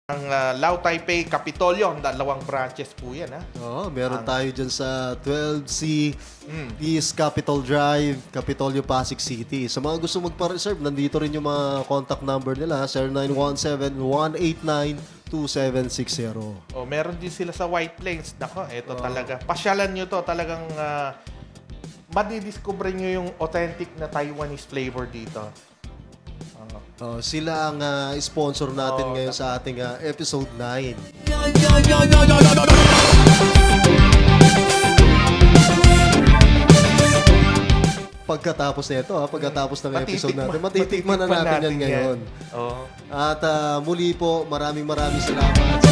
Ang Lao Taipei Kapitolyo, dalawang branches po yan. Oo, meron tayo dyan sa 12C East Capitol Drive, Kapitolyo, Pasig City. Sa mga gusto magpa-reserve, nandito rin yung mga contact number nila, 0917-189-2760. Oh, meron din sila sa White Plains. Nako, ito talaga. Pasyalan nyo to, talagang madidiscover nyo yung authentic na Taiwanese flavor dito. Sila ang sponsor natin ngayon sa ating episode 9. Pagkatapos nito, pagkatapos ng episode natin, matitikman na natin yan ngayon. At muli po, maraming salamat sa